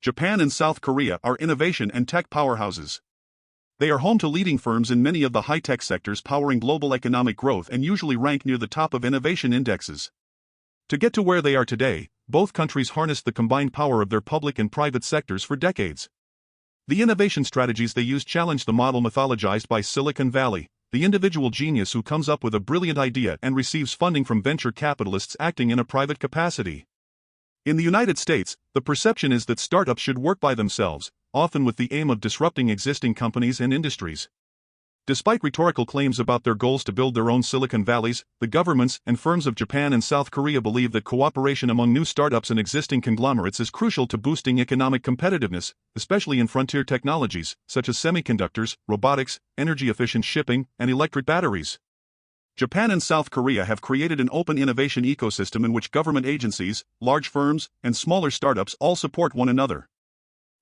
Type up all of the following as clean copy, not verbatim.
Japan and South Korea are innovation and tech powerhouses. They are home to leading firms in many of the high-tech sectors powering global economic growth and usually rank near the top of innovation indexes. To get to where they are today, both countries harnessed the combined power of their public and private sectors for decades. The innovation strategies they use challenge the model mythologized by Silicon Valley, the individual genius who comes up with a brilliant idea and receives funding from venture capitalists acting in a private capacity. In the United States, the perception is that startups should work by themselves, often with the aim of disrupting existing companies and industries. Despite rhetorical claims about their goals to build their own Silicon Valleys, the governments and firms of Japan and South Korea believe that cooperation among new startups and existing conglomerates is crucial to boosting economic competitiveness, especially in frontier technologies, such as semiconductors, robotics, energy-efficient shipping, and electric batteries. Japan and South Korea have created an open innovation ecosystem in which government agencies, large firms, and smaller startups all support one another.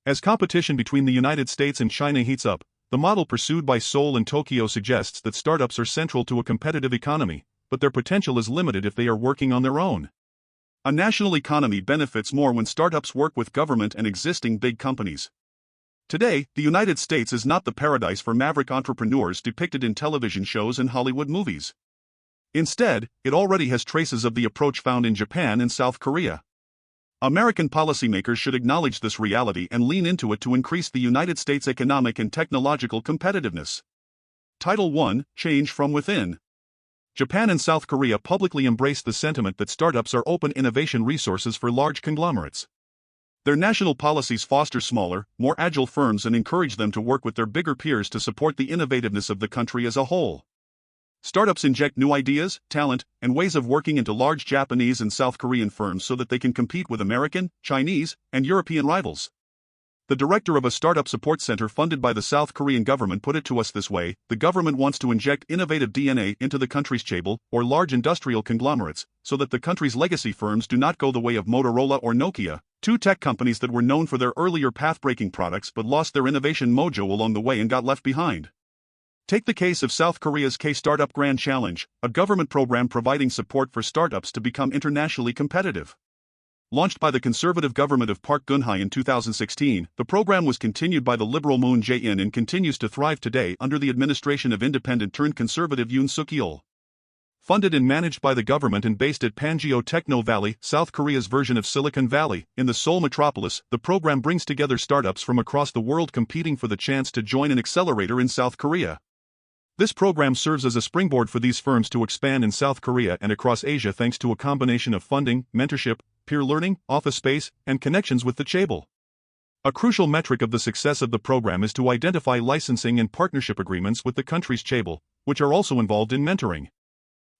As competition between the United States and China heats up, the model pursued by Seoul and Tokyo suggests that startups are central to a competitive economy, but their potential is limited if they are working on their own. A national economy benefits more when startups work with government and existing big companies. Today, the United States is not the paradise for maverick entrepreneurs depicted in television shows and Hollywood movies. Instead, it already has traces of the approach found in Japan and South Korea. American policymakers should acknowledge this reality and lean into it to increase the United States' economic and technological competitiveness. Title 1: Change from Within. Japan and South Korea publicly embrace the sentiment that startups are open innovation resources for large conglomerates. Their national policies foster smaller, more agile firms and encourage them to work with their bigger peers to support the innovativeness of the country as a whole. Startups inject new ideas, talent, and ways of working into large Japanese and South Korean firms so that they can compete with American, Chinese, and European rivals. The director of a startup support center funded by the South Korean government put it to us this way: the government wants to inject innovative DNA into the country's chaebol, or large industrial conglomerates, so that the country's legacy firms do not go the way of Motorola or Nokia, two tech companies that were known for their earlier path-breaking products but lost their innovation mojo along the way and got left behind. Take the case of South Korea's K-Startup Grand Challenge, a government program providing support for startups to become internationally competitive. Launched by the conservative government of Park Geun-hye in 2016, the program was continued by the liberal Moon Jae-in and continues to thrive today under the administration of independent-turned-conservative Yoon Suk-yeol. Funded and managed by the government and based at Pangeo Techno Valley, South Korea's version of Silicon Valley, in the Seoul metropolis, the program brings together startups from across the world competing for the chance to join an accelerator in South Korea. This program serves as a springboard for these firms to expand in South Korea and across Asia thanks to a combination of funding, mentorship, peer learning, office space, and connections with the chaebol. A crucial metric of the success of the program is to identify licensing and partnership agreements with the country's chaebol, which are also involved in mentoring.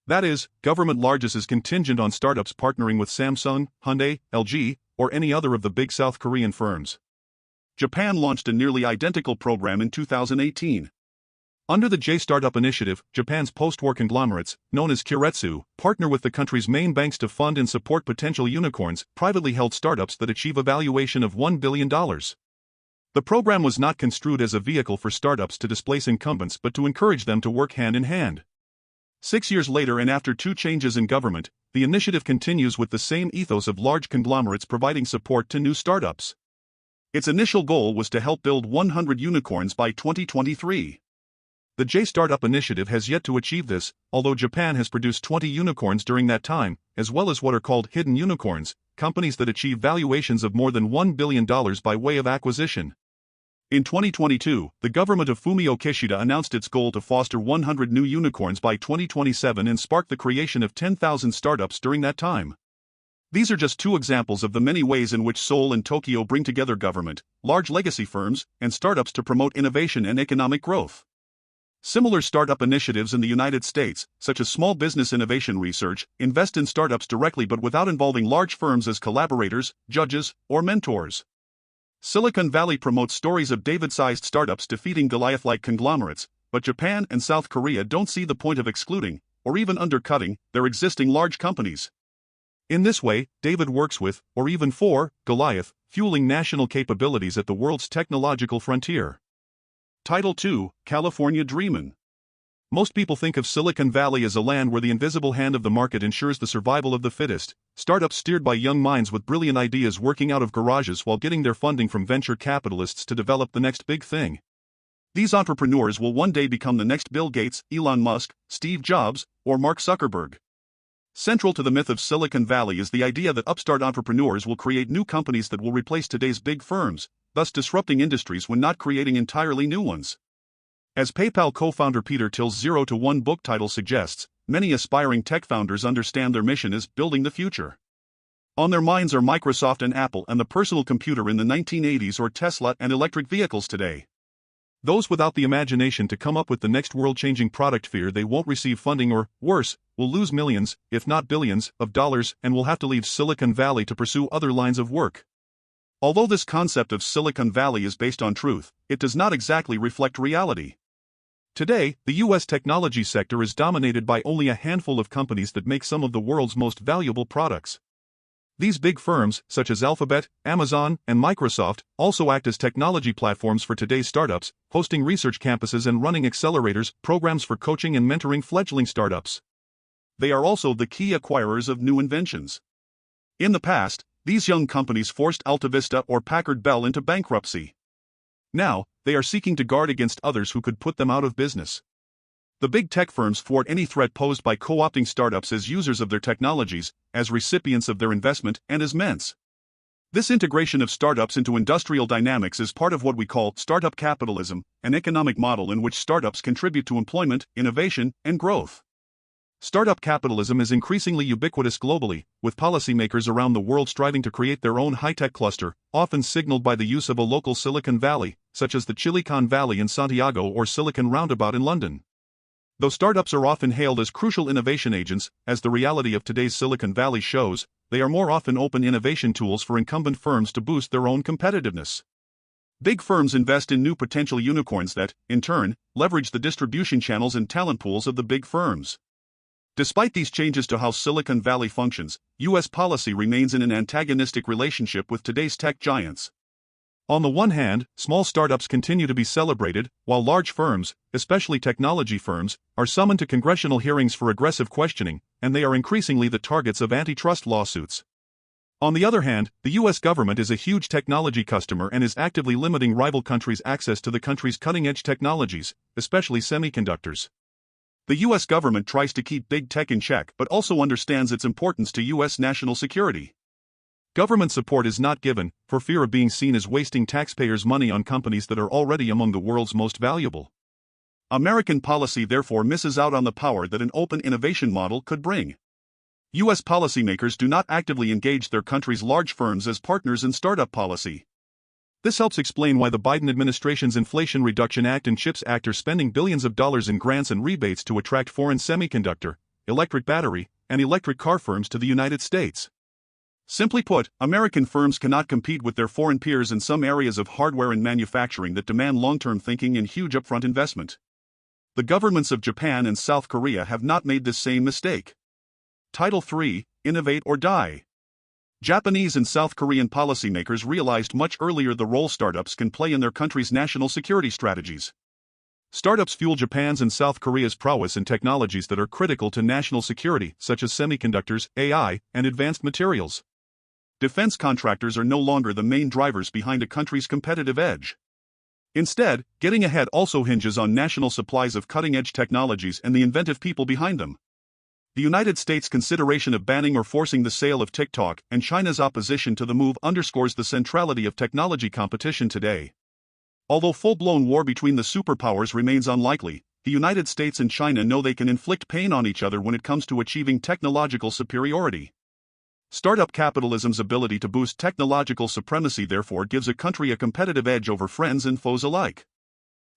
That is, government largesse is contingent on startups partnering with Samsung, Hyundai, LG, or any other of the big South Korean firms. Japan launched a nearly identical program in 2018. Under the J-Startup Initiative, Japan's post-war conglomerates, known as Keiretsu, partner with the country's main banks to fund and support potential unicorns, privately held startups that achieve a valuation of $1 billion. The program was not construed as a vehicle for startups to displace incumbents but to encourage them to work hand in hand. 6 years later and after 2 changes in government, the initiative continues with the same ethos of large conglomerates providing support to new startups. Its initial goal was to help build 100 unicorns by 2023. The J-Startup Initiative has yet to achieve this, although Japan has produced 20 unicorns during that time, as well as what are called hidden unicorns, companies that achieve valuations of more than $1 billion by way of acquisition. In 2022, the government of Fumio Kishida announced its goal to foster 100 new unicorns by 2027 and spark the creation of 10,000 startups during that time. These are just 2 examples of the many ways in which Seoul and Tokyo bring together government, large legacy firms, and startups to promote innovation and economic growth. Similar startup initiatives in the United States, such as Small Business Innovation Research, invest in startups directly but without involving large firms as collaborators, judges, or mentors. Silicon Valley promotes stories of David-sized startups defeating Goliath-like conglomerates, but Japan and South Korea don't see the point of excluding, or even undercutting, their existing large companies. In this way, David works with, or even for, Goliath, fueling national capabilities at the world's technological frontier. Title 2: California Dreamin'. Most people think of Silicon Valley as a land where the invisible hand of the market ensures the survival of the fittest, startups steered by young minds with brilliant ideas working out of garages while getting their funding from venture capitalists to develop the next big thing. These entrepreneurs will one day become the next Bill Gates, Elon Musk, Steve Jobs, or Mark Zuckerberg. Central to the myth of Silicon Valley is the idea that upstart entrepreneurs will create new companies that will replace today's big firms, thus disrupting industries when not creating entirely new ones. As PayPal co-founder Peter Thiel's 0 to 1 book title suggests, many aspiring tech founders understand their mission is building the future. On their minds are Microsoft and Apple and the personal computer in the 1980s or Tesla and electric vehicles today. Those without the imagination to come up with the next world-changing product fear they won't receive funding or, worse, will lose millions, if not billions, of dollars and will have to leave Silicon Valley to pursue other lines of work. Although this concept of Silicon Valley is based on truth, it does not exactly reflect reality. Today, the U.S. technology sector is dominated by only a handful of companies that make some of the world's most valuable products. These big firms, such as Alphabet, Amazon, and Microsoft, also act as technology platforms for today's startups, hosting research campuses and running accelerators, programs for coaching and mentoring fledgling startups. They are also the key acquirers of new inventions. In the past, these young companies forced AltaVista or Packard Bell into bankruptcy. Now, they are seeking to guard against others who could put them out of business. The big tech firms thwart any threat posed by co-opting startups as users of their technologies, as recipients of their investment, and as ments. This integration of startups into industrial dynamics is part of what we call startup capitalism, an economic model in which startups contribute to employment, innovation, and growth. Startup capitalism is increasingly ubiquitous globally, with policymakers around the world striving to create their own high-tech cluster, often signaled by the use of a local Silicon Valley, such as the Silicon Valley in Santiago or Silicon Roundabout in London. Though startups are often hailed as crucial innovation agents, as the reality of today's Silicon Valley shows, they are more often open innovation tools for incumbent firms to boost their own competitiveness. Big firms invest in new potential unicorns that, in turn, leverage the distribution channels and talent pools of the big firms. Despite these changes to how Silicon Valley functions, U.S. policy remains in an antagonistic relationship with today's tech giants. On the one hand, small startups continue to be celebrated, while large firms, especially technology firms, are summoned to congressional hearings for aggressive questioning, and they are increasingly the targets of antitrust lawsuits. On the other hand, the U.S. government is a huge technology customer and is actively limiting rival countries' access to the country's cutting-edge technologies, especially semiconductors. The U.S. government tries to keep big tech in check but also understands its importance to U.S. national security. Government support is not given, for fear of being seen as wasting taxpayers' money on companies that are already among the world's most valuable. American policy therefore misses out on the power that an open innovation model could bring. U.S. policymakers do not actively engage their country's large firms as partners in startup policy. This helps explain why the Biden administration's Inflation Reduction Act and CHIPS Act are spending billions of dollars in grants and rebates to attract foreign semiconductor, electric battery, and electric car firms to the United States. Simply put, American firms cannot compete with their foreign peers in some areas of hardware and manufacturing that demand long-term thinking and huge upfront investment. The governments of Japan and South Korea have not made this same mistake. Title III, Innovate or Die. Japanese and South Korean policymakers realized much earlier the role startups can play in their country's national security strategies. Startups fuel Japan's and South Korea's prowess in technologies that are critical to national security, such as semiconductors, AI, and advanced materials. Defense contractors are no longer the main drivers behind a country's competitive edge. Instead, getting ahead also hinges on national supplies of cutting-edge technologies and the inventive people behind them. The United States' consideration of banning or forcing the sale of TikTok and China's opposition to the move underscores the centrality of technology competition today. Although full-blown war between the superpowers remains unlikely, the United States and China know they can inflict pain on each other when it comes to achieving technological superiority. Startup capitalism's ability to boost technological supremacy therefore gives a country a competitive edge over friends and foes alike.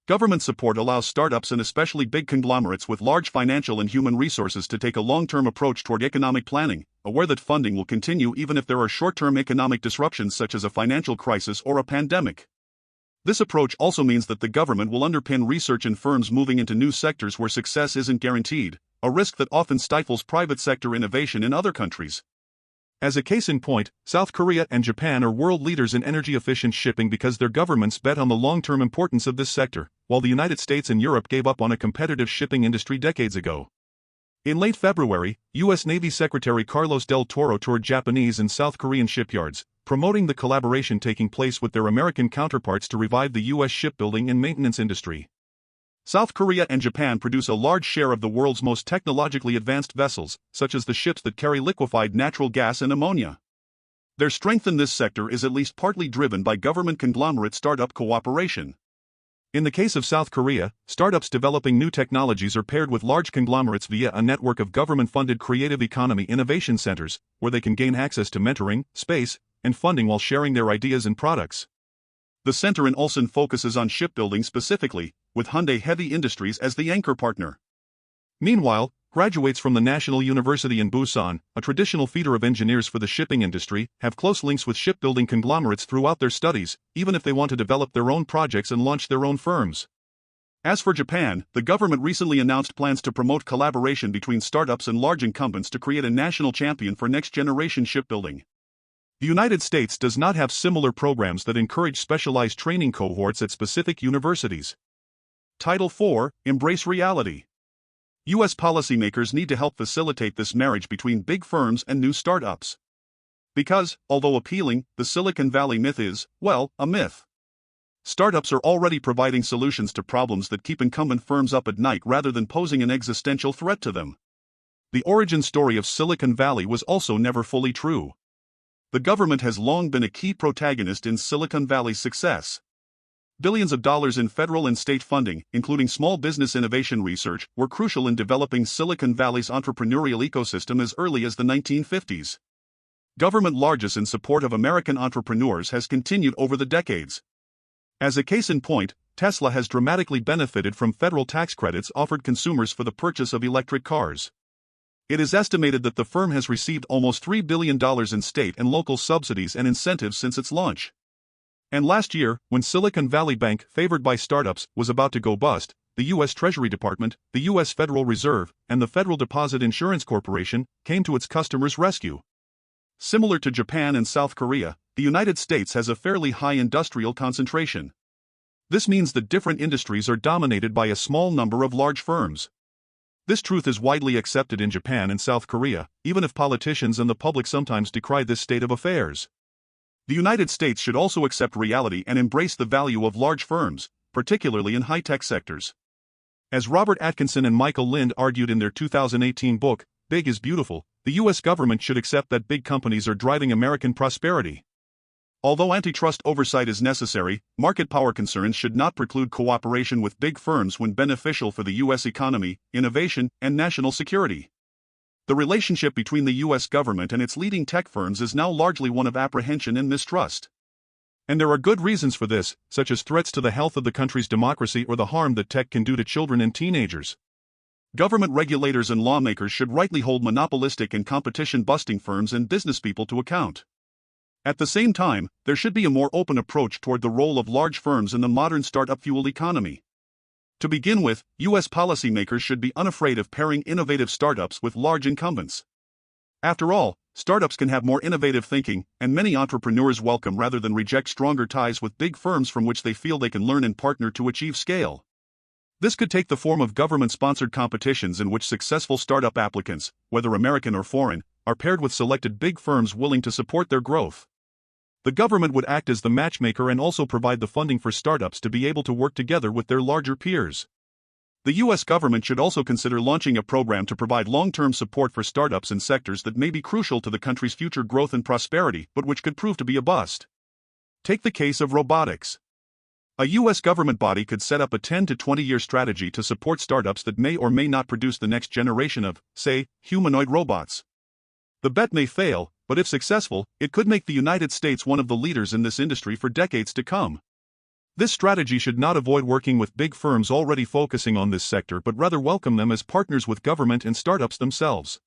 Government support allows startups and especially big conglomerates with large financial and human resources to take a long-term approach toward economic planning, aware that funding will continue even if there are short-term economic disruptions such as a financial crisis or a pandemic. This approach also means that the government will underpin research in firms moving into new sectors where success isn't guaranteed, a risk that often stifles private sector innovation in other countries. As a case in point, South Korea and Japan are world leaders in energy-efficient shipping because their governments bet on the long-term importance of this sector, while the United States and Europe gave up on a competitive shipping industry decades ago. In late February, U.S. Navy Secretary Carlos Del Toro toured Japanese and South Korean shipyards, promoting the collaboration taking place with their American counterparts to revive the U.S. shipbuilding and maintenance industry. South Korea and Japan produce a large share of the world's most technologically advanced vessels, such as the ships that carry liquefied natural gas and ammonia. Their strength in this sector is at least partly driven by government conglomerate startup cooperation. In the case of South Korea, startups developing new technologies are paired with large conglomerates via a network of government-funded creative economy innovation centers, where they can gain access to mentoring, space, and funding while sharing their ideas and products. The center in Ulsan focuses on shipbuilding specifically, with Hyundai Heavy Industries as the anchor partner. Meanwhile, graduates from the National University in Busan, a traditional feeder of engineers for the shipping industry, have close links with shipbuilding conglomerates throughout their studies, even if they want to develop their own projects and launch their own firms. As for Japan, the government recently announced plans to promote collaboration between startups and large incumbents to create a national champion for next-generation shipbuilding. The United States does not have similar programs that encourage specialized training cohorts at specific universities. Title 4: Embrace Reality. U.S. policymakers need to help facilitate this marriage between big firms and new startups. Because, although appealing, the Silicon Valley myth is, well, a myth. Startups are already providing solutions to problems that keep incumbent firms up at night rather than posing an existential threat to them. The origin story of Silicon Valley was also never fully true. The government has long been a key protagonist in Silicon Valley's success. Billions of dollars in federal and state funding, including small business innovation research, were crucial in developing Silicon Valley's entrepreneurial ecosystem as early as the 1950s. Government largesse in support of American entrepreneurs has continued over the decades. As a case in point, Tesla has dramatically benefited from federal tax credits offered consumers for the purchase of electric cars. It is estimated that the firm has received almost $3 billion in state and local subsidies and incentives since its launch. And last year, when Silicon Valley Bank, favored by startups, was about to go bust, the U.S. Treasury Department, the U.S. Federal Reserve, and the Federal Deposit Insurance Corporation came to its customers' rescue. Similar to Japan and South Korea, the United States has a fairly high industrial concentration. This means that different industries are dominated by a small number of large firms. This truth is widely accepted in Japan and South Korea, even if politicians and the public sometimes decry this state of affairs. The United States should also accept reality and embrace the value of large firms, particularly in high-tech sectors. As Robert Atkinson and Michael Lind argued in their 2018 book, Big is Beautiful, the U.S. government should accept that big companies are driving American prosperity. Although antitrust oversight is necessary, market power concerns should not preclude cooperation with big firms when beneficial for the U.S. economy, innovation, and national security. The relationship between the U.S. government and its leading tech firms is now largely one of apprehension and mistrust. And there are good reasons for this, such as threats to the health of the country's democracy or the harm that tech can do to children and teenagers. Government regulators and lawmakers should rightly hold monopolistic and competition-busting firms and businesspeople to account. At the same time, there should be a more open approach toward the role of large firms in the modern startup-fueled economy. To begin with, U.S. policymakers should be unafraid of pairing innovative startups with large incumbents. After all, startups can have more innovative thinking, and many entrepreneurs welcome rather than reject stronger ties with big firms from which they feel they can learn and partner to achieve scale. This could take the form of government-sponsored competitions in which successful startup applicants, whether American or foreign, are paired with selected big firms willing to support their growth. The government would act as the matchmaker and also provide the funding for startups to be able to work together with their larger peers. The U.S. government should also consider launching a program to provide long-term support for startups in sectors that may be crucial to the country's future growth and prosperity but which could prove to be a bust. Take the case of robotics. A U.S. government body could set up a 10 to 20-year strategy to support startups that may or may not produce the next generation of, say, humanoid robots. The bet may fail, but if successful, it could make the United States one of the leaders in this industry for decades to come. This strategy should not avoid working with big firms already focusing on this sector but rather welcome them as partners with government and startups themselves.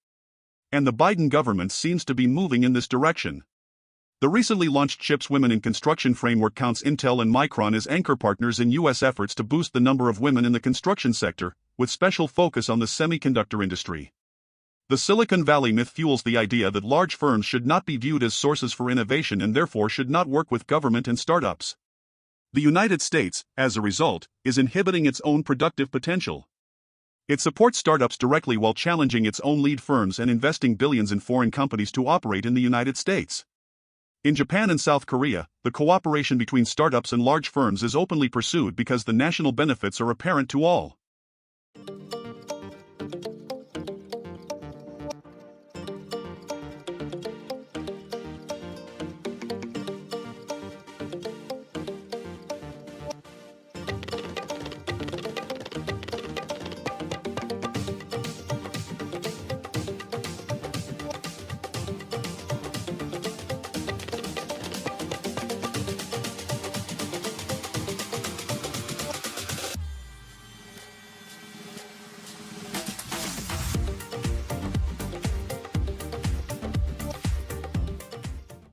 And the Biden government seems to be moving in this direction. The recently launched CHIPS Women in Construction framework counts Intel and Micron as anchor partners in U.S. efforts to boost the number of women in the construction sector, with special focus on the semiconductor industry. The Silicon Valley myth fuels the idea that large firms should not be viewed as sources for innovation and therefore should not work with government and startups. The United States, as a result, is inhibiting its own productive potential. It supports startups directly while challenging its own lead firms and investing billions in foreign companies to operate in the United States. In Japan and South Korea, the cooperation between startups and large firms is openly pursued because the national benefits are apparent to all.